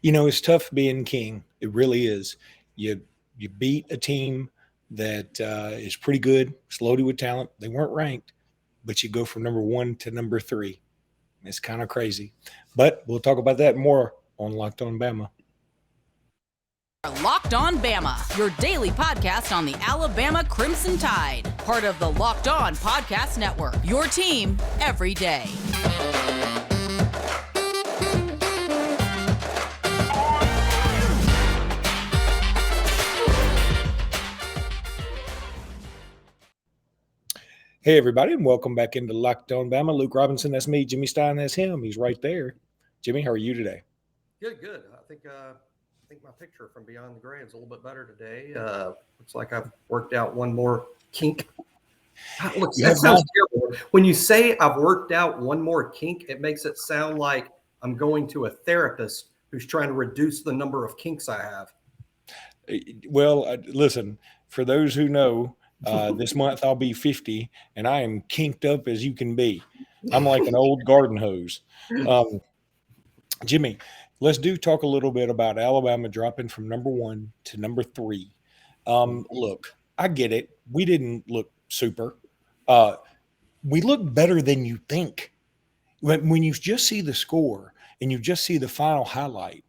It's tough being king. It really is. You you beat a team that is pretty good, it's loaded with talent. They weren't ranked, but you go from number one to number three. It's kind of crazy. But we'll talk about that more on Locked On Bama. Locked On Bama, your daily podcast on the Alabama Crimson Tide. Part of the Locked On Podcast Network, your team every day. Hey, everybody, and welcome back into Locked On Bama. Luke Robinson, that's me. Jimmy Stein, that's him. He's right there. Jimmy, how are you today? Good. I think my picture from Beyond the Gray is a little bit better today. Looks like I've worked out one more kink. That sounds terrible. When you say I've worked out one more kink, it makes it sound like I'm going to a therapist who's trying to reduce the number of kinks I have. Well, listen, for those who know, this month I'll be 50, and I am kinked up as you can be. I'm like an old garden hose. Jimmy, let's talk a little bit about Alabama dropping from number 1 to number 3. Look, I get it. We didn't look super. We look better than you think. When you just see the score and you just see the final highlight,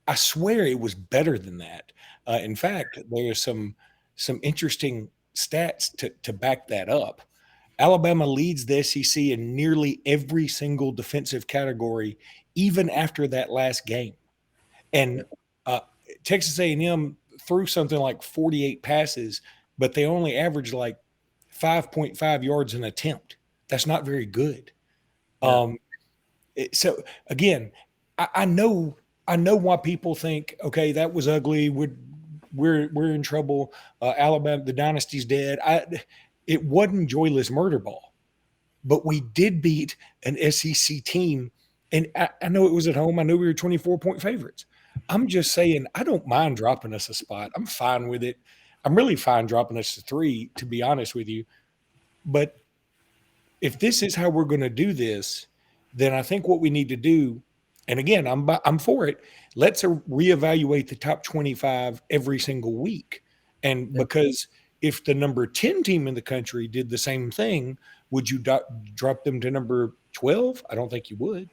I swear it was better than that. In fact, there's some interesting stats to back that up. Alabama leads the SEC in nearly every single defensive category, even after that last game. And Texas A&M threw something like 48 passes, but they only averaged like 5.5 yards an attempt. That's not very good. Yeah. So again, I know why people think, okay, that was ugly. We're in trouble. Alabama, the dynasty's dead. It wasn't joyless murder ball, but we did beat an SEC team, and I know it was at home. I know we were 24-point favorites. I'm just saying I don't mind dropping us a spot. I'm fine with it. I'm really fine dropping us to 3, to be honest with you. But if this is how we're going to do this, then I think what we need to do, and again, I'm for it. Let's reevaluate the top 25 every single week. And because if the number 10 team in the country did the same thing, would you drop them to number 12? I don't think you would.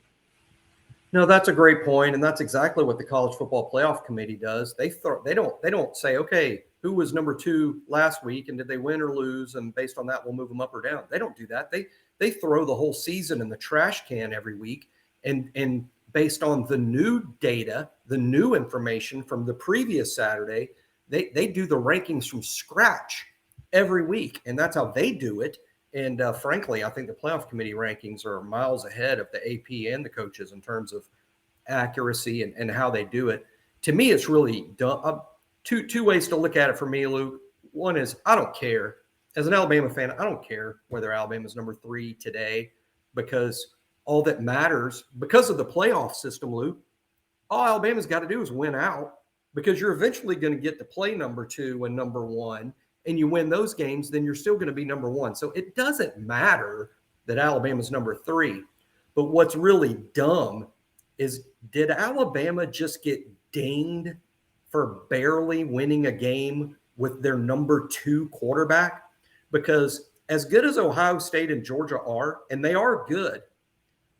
No, that's a great point, and that's exactly what the College Football Playoff Committee does. They don't say, okay, who was number 2 last week and did they win or lose, and based on that we'll move them up or down. They don't do that. They throw the whole season in the trash can every week, and based on the new data, the new information from the previous Saturday, they do the rankings from scratch every week, and that's how they do it. And frankly, I think the playoff committee rankings are miles ahead of the AP and the coaches in terms of accuracy and how they do it. To me, it's really dumb. Two ways to look at it for me, Luke. One is I don't care. As an Alabama fan, I don't care whether Alabama's number 3 today, because all that matters, because of the playoff system, Luke, all Alabama's got to do is win out, because you're eventually going to get to play number 2 and number 1, and you win those games, then you're still going to be number 1. So it doesn't matter that Alabama's number 3. But what's really dumb is, did Alabama just get dinged for barely winning a game with their number 2 quarterback? Because as good as Ohio State and Georgia are, and they are good,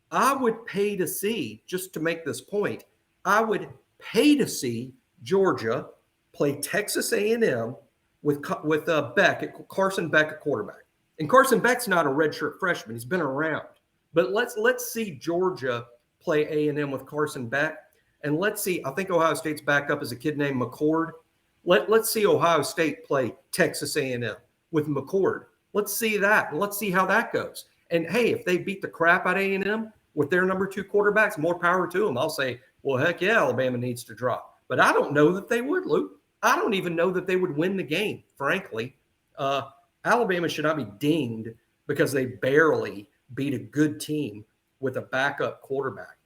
I would pay to see, just to make this point, I would pay to see Georgia play Texas A&M with Carson Beck at quarterback. And Carson Beck's not a redshirt freshman. He's been around. But let's see Georgia play A&M with Carson Beck. And let's see, I think Ohio State's backup is a kid named McCord. Let's see Ohio State play Texas A&M with McCord. Let's see that. And let's see how that goes. And, hey, if they beat the crap out of A&M with their number 2 quarterbacks, more power to them. I'll say, well, heck yeah, Alabama needs to drop. But I don't know that they would, Luke. I don't even know that they would win the game, frankly. Alabama should not be dinged because they barely beat a good team with a backup quarterback.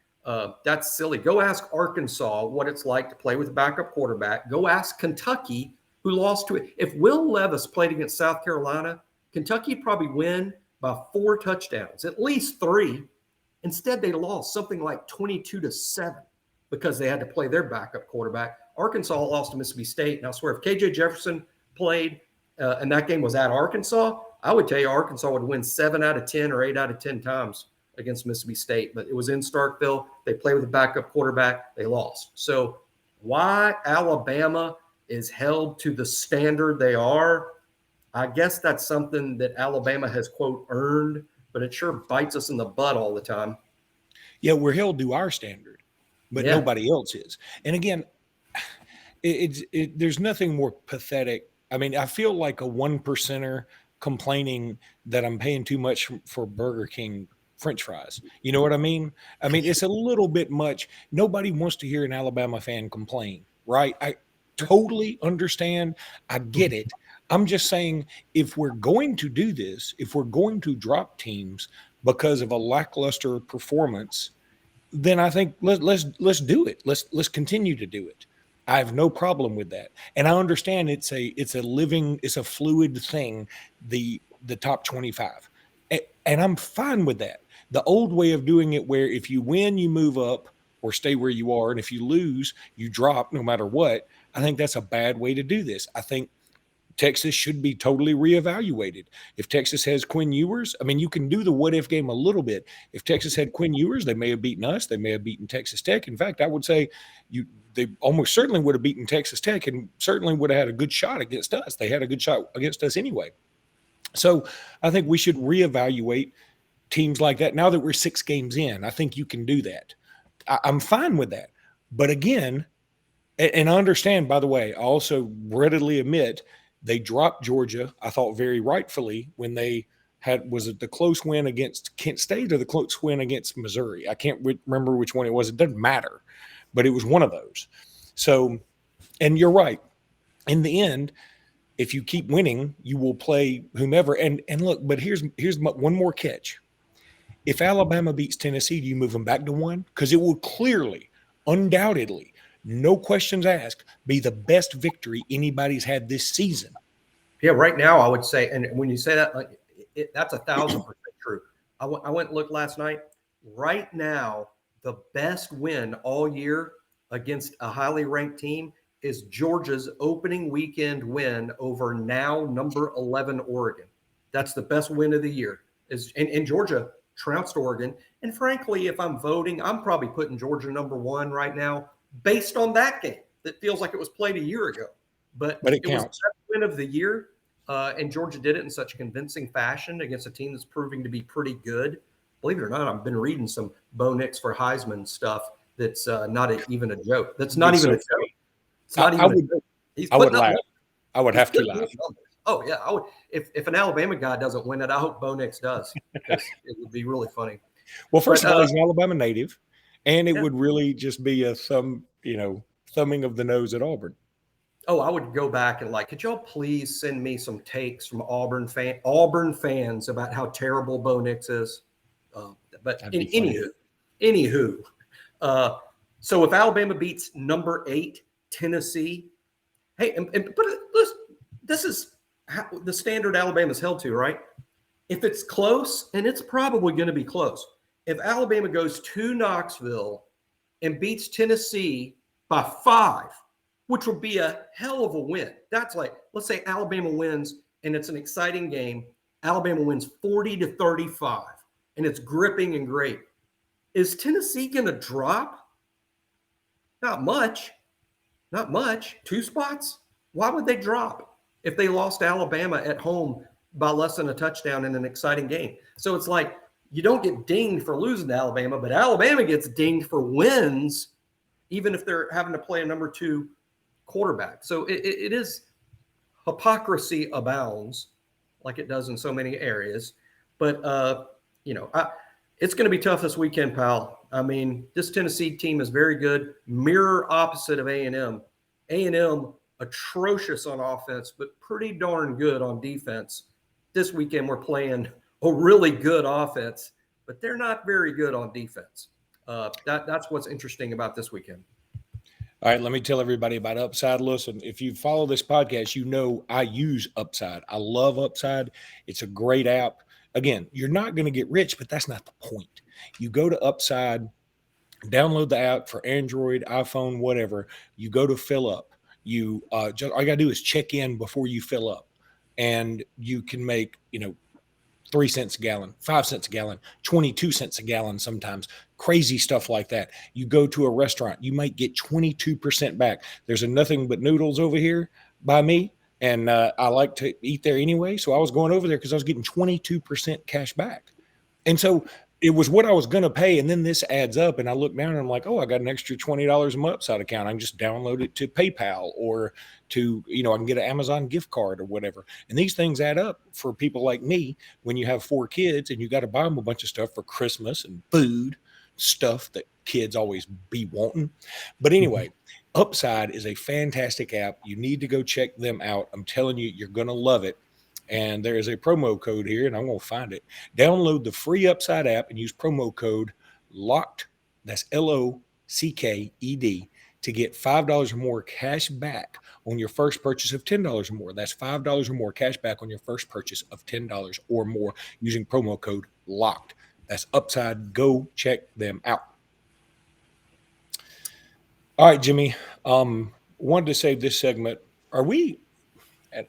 That's silly. Go ask Arkansas what it's like to play with a backup quarterback. Go ask Kentucky, who lost to it. If Will Levis played against South Carolina, Kentucky probably win by 4 touchdowns, at least 3. Instead, they lost something like 22-7. because they had to play their backup quarterback. Arkansas lost to Mississippi State. And I swear, if KJ Jefferson played and that game was at Arkansas, I would tell you Arkansas would win 7 out of 10 or 8 out of 10 times against Mississippi State. But it was in Starkville. They played with a backup quarterback. They lost. So why Alabama is held to the standard they are, I guess that's something that Alabama has, quote, earned, but it sure bites us in the butt all the time. Yeah, we're held to our standard, but nobody else is. And again, there's nothing more pathetic. I mean, I feel like a 1%er complaining that I'm paying too much for Burger King French fries. You know what I mean? I mean, it's a little bit much. Nobody wants to hear an Alabama fan complain, right? I totally understand. I get it. I'm just saying, if we're going to do this, if we're going to drop teams because of a lackluster performance, then I think let's do it. Let's continue to do it. I have no problem with that. And I understand it's a fluid thing, the top 25. And I'm fine with that. The old way of doing it, where if you win, you move up or stay where you are. And if you lose, you drop no matter what. I think that's a bad way to do this. I think Texas should be totally reevaluated. If Texas has Quinn Ewers, I mean, you can do the what if game a little bit. If Texas had Quinn Ewers, they may have beaten us. They may have beaten Texas Tech. In fact, I would say they almost certainly would have beaten Texas Tech and certainly would have had a good shot against us. They had a good shot against us anyway. So I think we should reevaluate teams like that. Now that we're 6 games in, I think you can do that. I'm fine with that. But again, and I understand, by the way, I also readily admit they dropped Georgia, I thought very rightfully, when they was it the close win against Kent State or the close win against Missouri? I can't remember which one it was. It doesn't matter, but it was one of those. So, and you're right. In the end, if you keep winning, you will play whomever. And look, but here's one more catch. If Alabama beats Tennessee, do you move them back to 1? Because it will clearly, undoubtedly, no questions asked, be the best victory anybody's had this season. Yeah, right now I would say, and when you say that, that's 1,000% true. I went and looked last night. Right now, the best win all year against a highly ranked team is Georgia's opening weekend win over now number 11 Oregon. That's the best win of the year. And Georgia trounced Oregon. And frankly, if I'm voting, I'm probably putting Georgia number 1 right now, based on that game that feels like it was played a year ago. But it counts. Was the win of the year, and Georgia did it in such convincing fashion against a team that's proving to be pretty good. Believe it or not, I've been reading some Bo Nix for Heisman stuff that's not even a joke. That's not even a joke. It's not even a joke. I would laugh. I would have to laugh. Oh, yeah. I would. If an Alabama guy doesn't win it, I hope Bo Nix does, because it would be really funny. Well, first of all, he's an Alabama native. And it would really just be a thumbing of the nose at Auburn. Oh, I would go back and could y'all please send me some takes from Auburn fans about how terrible Bo Nix is? But anywho, so if Alabama beats number 8 Tennessee, hey, but this is how the standard Alabama's held to, right? If it's close, and it's probably going to be close. If Alabama goes to Knoxville and beats Tennessee by 5, which would be a hell of a win. That's let's say Alabama wins and it's an exciting game. Alabama wins 40-35 and it's gripping and great. Is Tennessee going to drop? Not much. 2 spots? Why would they drop if they lost Alabama at home by less than a touchdown in an exciting game? So it's you don't get dinged for losing to Alabama, but Alabama gets dinged for wins, even if they're having to play a number 2 quarterback. So it is hypocrisy abounds, like it does in so many areas. But, it's going to be tough this weekend, pal. I mean, this Tennessee team is very good. Mirror opposite of A&M. A&M, atrocious on offense, but pretty darn good on defense. This weekend we're playing a really good offense, but they're not very good on defense. That's what's interesting about this weekend. All right, let me tell everybody about Upside. Listen, if you follow this podcast, you know I use Upside. I love Upside. It's a great app. Again, you're not going to get rich, but that's not the point. You go to Upside. Download the app for Android, iPhone, whatever. You go to fill up. You just all you gotta do is check in before you fill up, and you can make 3 cents a gallon, 5 cents a gallon, 22 cents a gallon sometimes, crazy stuff like that. You go to a restaurant, you might get 22% back. There's a Nothing But Noodles over here by me, and I like to eat there anyway. So I was going over there because I was getting 22% cash back. And so it was what I was going to pay. And then this adds up. And I look down and I'm like, oh, I got an extra $20 a month side account. I can just download it to PayPal or to, I can get an Amazon gift card or whatever. And these things add up for people like me when you have 4 kids and you got to buy them a bunch of stuff for Christmas and food, stuff that kids always be wanting. But anyway, Upside is a fantastic app. You need to go check them out. I'm telling you, you're going to love it. And there is a promo code here, and I'm going to find it. Download the free Upside app and use promo code LOCKED, that's LOCKED, to get $5 or more cash back on your first purchase of $10 or more. That's $5 or more cash back on your first purchase of $10 or more using promo code LOCKED. That's Upside. Go check them out. All right, Jimmy. Wanted to save this segment. Are we,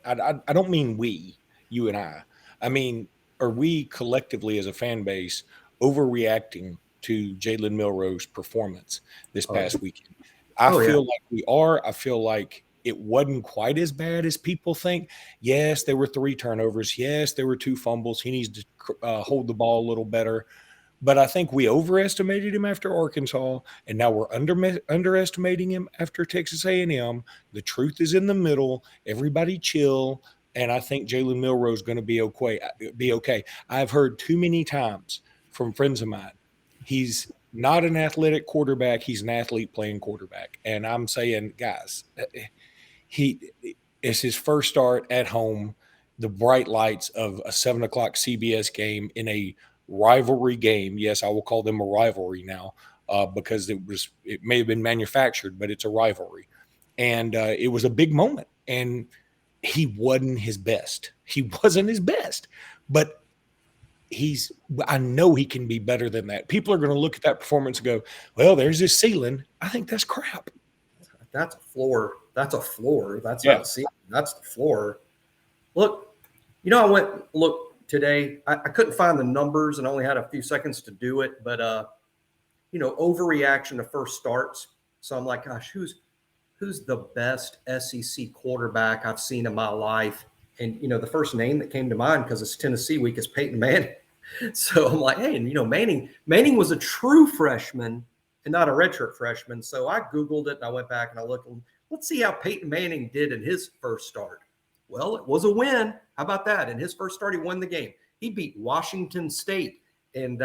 I don't mean we, you and I mean, are we collectively as a fan base overreacting to Jalen Milroe's performance this past weekend? I feel like we are. I feel like it wasn't quite as bad as people think. Yes, there were 3 turnovers. Yes, there were 2 fumbles. He needs to hold the ball a little better. But I think we overestimated him after Arkansas, and now we're underestimating him after Texas A&M. The truth is in the middle. Everybody chill. And I think Jalen Milroe is going to be okay. I've heard too many times from friends of mine, he's not an athletic quarterback. He's an athlete playing quarterback. And I'm saying, guys, it's his first start at home, the bright lights of a 7 o'clock CBS game in a rivalry game. Yes, I will call them a rivalry now because it may have been manufactured, but it's a rivalry. And it was a big moment. And he wasn't his best. But I know he can be better than that. People are going to look at that performance and go, well, there's his ceiling. I think that's crap. That's a floor. That's not a ceiling. That's the floor. Look, I went today. I couldn't find the numbers and only had a few seconds to do it, but overreaction to first starts. So I'm like, gosh, who's the best SEC quarterback I've seen in my life? And, the first name that came to mind, because it's Tennessee week, is Peyton Manning. So I'm like, hey, and, Manning was a true freshman and not a redshirt freshman. So I Googled it and I went back and I looked, let's see how Peyton Manning did in his first start. Well, it was a win. How about that? In his first start, he won the game. He beat Washington State. And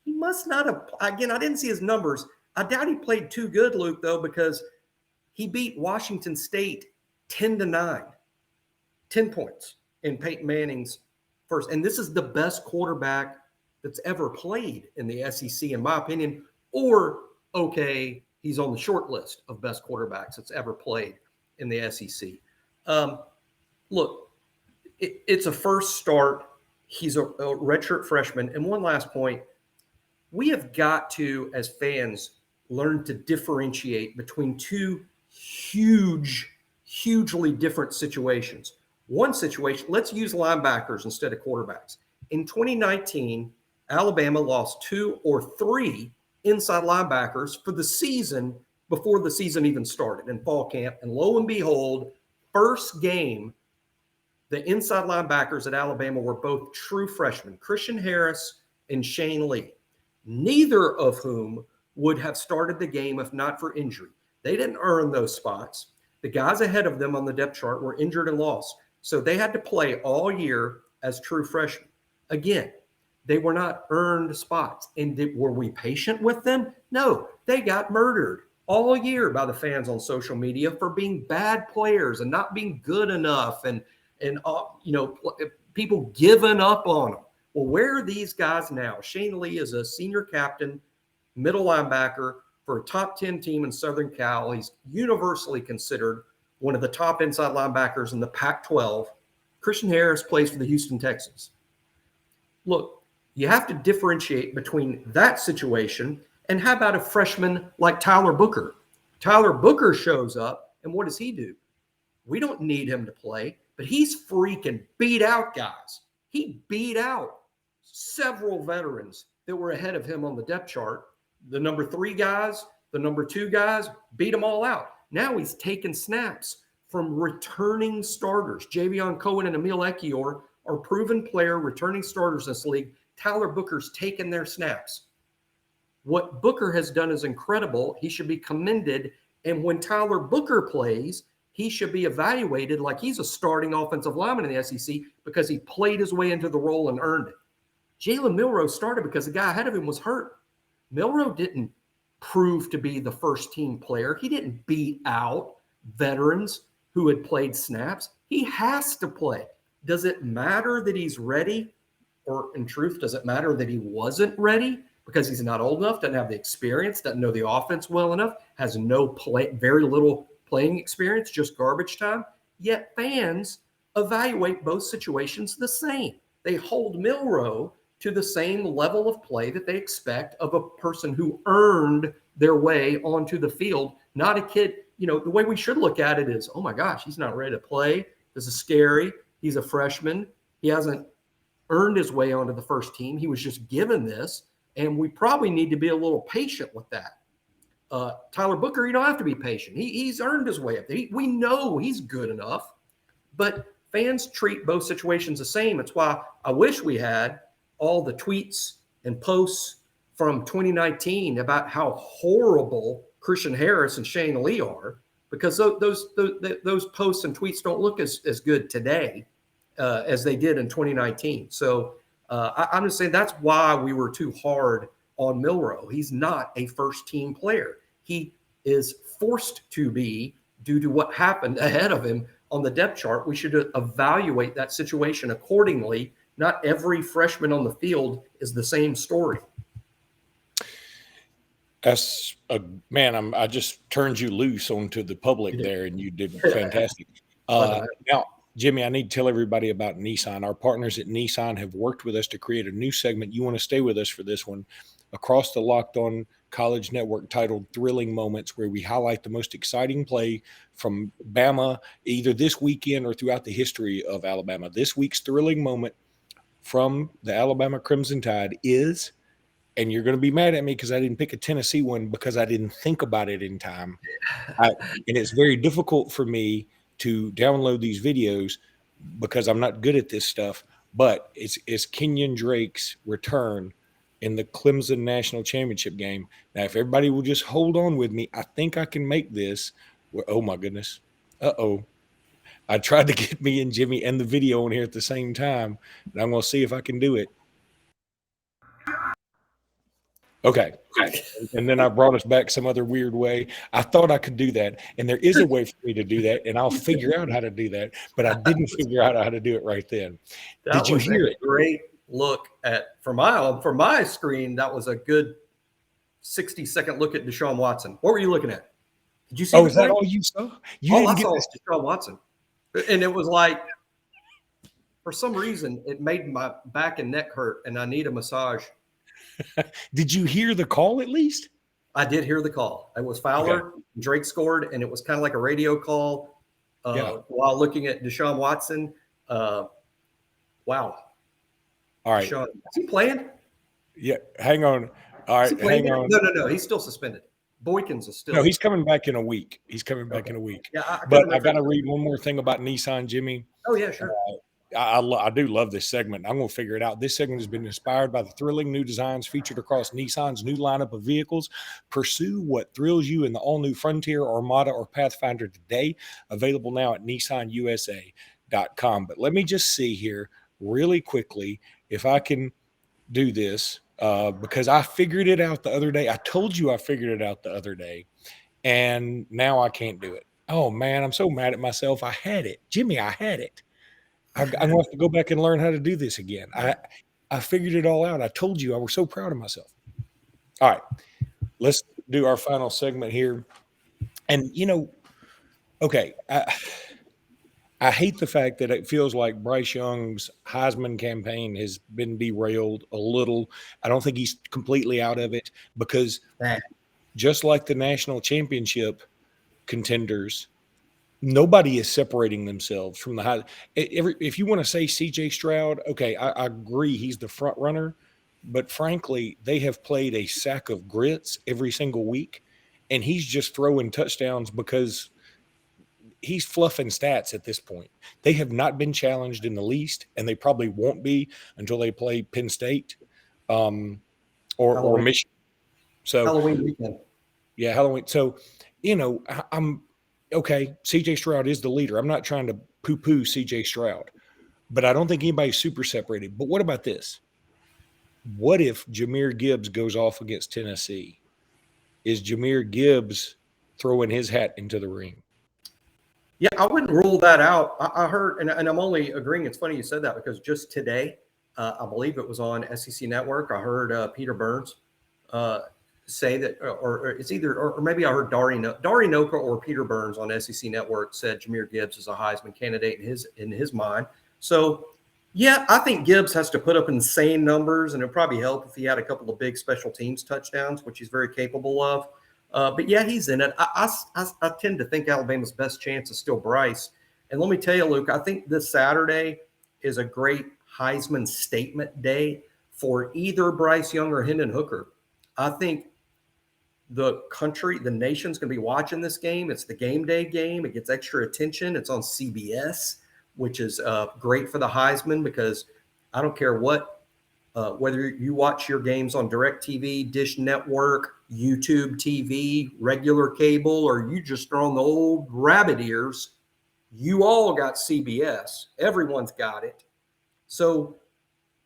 he must not have, again, I didn't see his numbers. I doubt he played too good, Luke, though, because he beat Washington State 10-9, 10 points in Peyton Manning's first. And this is the best quarterback that's ever played in the SEC, in my opinion. Or, okay, he's on the short list of best quarterbacks that's ever played in the SEC. Look, it's a first start. He's a redshirt freshman. And one last point, we have got to, as fans, learn to differentiate between 2 hugely different situations. One situation, let's use linebackers instead of quarterbacks. In 2019, Alabama lost 2 or 3 inside linebackers for the season before the season even started in fall camp. And lo and behold, first game, the inside linebackers at Alabama were both true freshmen, Christian Harris and Shane Lee, neither of whom would have started the game if not for injury. They didn't earn those spots. The guys ahead of them on the depth chart were injured and lost. So they had to play all year as true freshmen. Again, they were not earned spots. And were we patient with them? No, they got murdered all year by the fans on social media for being bad players and not being good enough and people giving up on them. Well, where are these guys now? Shane Lee is a senior captain, middle linebacker for a top 10 team in Southern Cal. He's universally considered one of the top inside linebackers in the Pac-12. Christian Harris plays for the Houston Texans. Look, you have to differentiate between that situation And how about a freshman like Tyler Booker? Tyler Booker shows up, and what does he do? We don't need him to play, but he's freaking beat out guys. He beat out several veterans that were ahead of him on the depth chart. The number 3 guys, the number 2 guys, beat them all out. Now he's taking snaps from returning starters. Javion Cohen and Emil Ekiyor are proven player returning starters in this league. Tyler Booker's taken their snaps. What Booker has done is incredible. He should be commended. And when Tyler Booker plays, he should be evaluated like he's a starting offensive lineman in the SEC because he played his way into the role and earned it. Jalen Milroe started because the guy ahead of him was hurt. Milroe didn't prove to be the first team player. He didn't beat out veterans who had played snaps. He has to play. Does it matter that he's ready? Or in truth, does it matter that he wasn't ready because he's not old enough, doesn't have the experience, doesn't know the offense well enough, has very little playing experience, just garbage time? Yet fans evaluate both situations the same. They hold Milroe to the same level of play that they expect of a person who earned their way onto the field, not a kid. The way we should look at it is, oh my gosh, he's not ready to play. This is scary. He's a freshman. He hasn't earned his way onto the first team. He was just given this, and we probably need to be a little patient with that. Tyler Booker, you don't have to be patient. He's earned his way up there. We know he's good enough, but fans treat both situations the same. It's why I wish we had all the tweets and posts from 2019 about how horrible Christian Harris and Shane Lee are, because those posts and tweets don't look as good today as they did in 2019. So I'm just saying that's why we were too hard on Milroe. He's not a first-team player. He is forced to be due to what happened ahead of him on the depth chart. We should evaluate that situation accordingly. Not every freshman on the field is the same story. That's man. I just turned you loose onto the public there, and you did fantastic. Now, Jimmy, I need to tell everybody about Nissan. Our partners at Nissan have worked with us to create a new segment. You want to stay with us for this one, across the Locked On College Network, titled Thrilling Moments, where we highlight the most exciting play from Bama, either this weekend or throughout the history of Alabama. This week's thrilling moment from the Alabama Crimson Tide is, and you're going to be mad at me because I didn't pick a Tennessee one because I didn't think about it in time. And it's very difficult for me to download these videos because I'm not good at this stuff, but it's Kenyon Drake's return in the Clemson National Championship game. Now, if everybody will just hold on with me, I think I can make this. Oh, my goodness. Uh-oh. I tried to get me and Jimmy and the video on here at the same time, and I'm going to see if I can do it. Okay. And then I brought us back some other weird way. I thought I could do that, and there is a way for me to do that, and I'll figure out how to do that, but I didn't figure out how to do it right then. Did you hear it? Great look at for my screen. That was a good 60-second look at Deshaun Watson. What were you looking at? Did you see? Oh, is that all you saw? All I saw was Deshaun Watson, and it was like, for some reason, it made my back and neck hurt, and I need a massage. Did you hear the call at least? I did hear the call. It was Fowler. Okay. Drake scored, and it was kind of like a radio call while looking at Deshaun Watson. Wow. All right. Deshaun, is he playing? Yeah. Hang on. All right. Hang on. No. He's still suspended. Boykins is still. No, he's coming back in a week. Yeah, I got to read one more thing about Nissan, Jimmy. Oh, yeah, sure. I do love this segment. I'm going to figure it out. This segment has been inspired by the thrilling new designs featured across Nissan's new lineup of vehicles. Pursue what thrills you in the all-new Frontier, Armada, or Pathfinder today. Available now at nissanusa.com. But let me just see here really quickly if I can do this because I figured it out the other day. I told you I figured it out the other day, and now I can't do it. Oh, man, I'm so mad at myself. I had it. Jimmy, I had it. I'm going to have to go back and learn how to do this again. I figured it all out. I told you I was so proud of myself. All right, let's do our final segment here. And, okay, I hate the fact that it feels like Bryce Young's Heisman campaign has been derailed a little. I don't think he's completely out of it because Nah. just like the national championship contenders, nobody is separating themselves from the high. If you want to say CJ Stroud, okay, I agree he's the front runner, but frankly, they have played a sack of grits every single week, and he's just throwing touchdowns because he's fluffing stats at this point. They have not been challenged in the least, and they probably won't be until they play Penn State or Halloween, Michigan. So Halloween weekend. yeah, Halloween. So I'm okay. CJ Stroud is the leader. I'm not trying to poo-poo CJ Stroud, but I don't think anybody's super separated. But what about this? What if Jahmyr Gibbs goes off against Tennessee? Is Jahmyr Gibbs throwing his hat into the ring? Yeah, I wouldn't rule that out. I heard, and I'm only agreeing. It's funny you said that because just today, I believe it was on SEC Network. I heard Peter Burns say that, or it's either, or maybe I heard Dari Noka or Peter Burns on SEC Network said Jahmyr Gibbs is a Heisman candidate in his mind. So, yeah, I think Gibbs has to put up insane numbers, and it'd probably help if he had a couple of big special teams touchdowns, which he's very capable of. But yeah, he's in it. I tend to think Alabama's best chance is still Bryce. And let me tell you, Luke, I think this Saturday is a great Heisman statement day for either Bryce Young or Hendon Hooker. I think the country, the nation's going to be watching this game. It's the game day game. It gets extra attention. It's on CBS, which is great for the Heisman because I don't care whether you watch your games on DirecTV, Dish Network, YouTube TV, regular cable, or you just are on the old rabbit ears, you all got CBS. Everyone's got it. So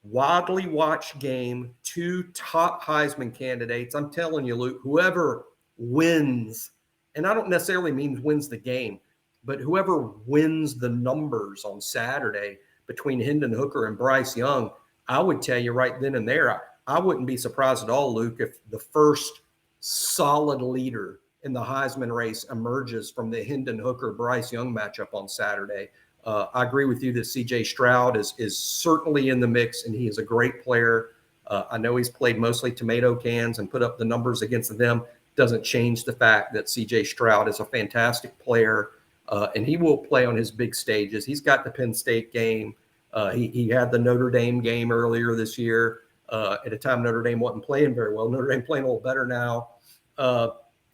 widely watched game, two top Heisman candidates. I'm telling you, Luke, whoever wins, and I don't necessarily mean wins the game, but whoever wins the numbers on Saturday between Hendon Hooker and Bryce Young, I would tell you right then and there, I wouldn't be surprised at all, Luke, if the first solid leader in the Heisman race emerges from the Hendon Hooker-Bryce Young matchup on Saturday. I agree with you that C.J. Stroud is certainly in the mix, and he is a great player. I know he's played mostly tomato cans and put up the numbers against them. Doesn't change the fact that C.J. Stroud is a fantastic player, and he will play on his big stages. He's got the Penn State game. He had the Notre Dame game earlier this year. At a time Notre Dame wasn't playing very well. Notre Dame playing a little better now.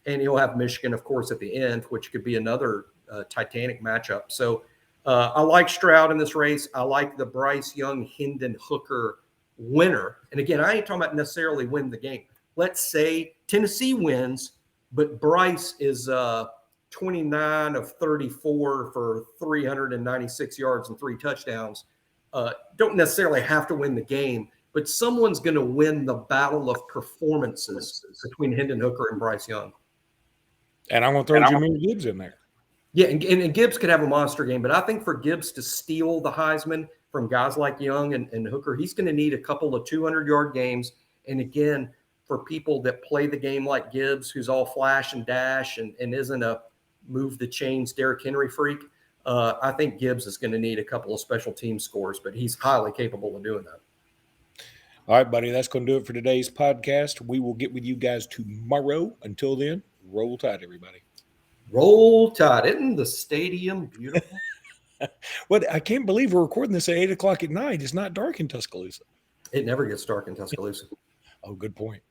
And he'll have Michigan, of course, at the end, which could be another titanic matchup. So I like Stroud in this race. I like the Bryce Young, Hendon Hooker winner. And again, I ain't talking about necessarily win the game. Let's say Tennessee wins, but Bryce is 29 of 34 for 396 yards and 3 touchdowns. Don't necessarily have to win the game, but someone's going to win the battle of performances between Hendon Hooker and Bryce Young. And I'm going to throw Jahmyr Gibbs in there. Yeah, and Gibbs could have a monster game, but I think for Gibbs to steal the Heisman from guys like Young and Hooker, he's going to need a couple of 200-yard games. And again, for people that play the game like Gibbs, who's all flash and dash and isn't a move the chains Derrick Henry freak, I think Gibbs is going to need a couple of special team scores, but he's highly capable of doing that. All right, buddy, that's going to do it for today's podcast. We will get with you guys tomorrow. Until then, roll tide, everybody. Roll tide. Isn't the stadium beautiful? What? I can't believe we're recording this at 8 o'clock at night. It's not dark in Tuscaloosa. It never gets dark in Tuscaloosa. Oh, good point.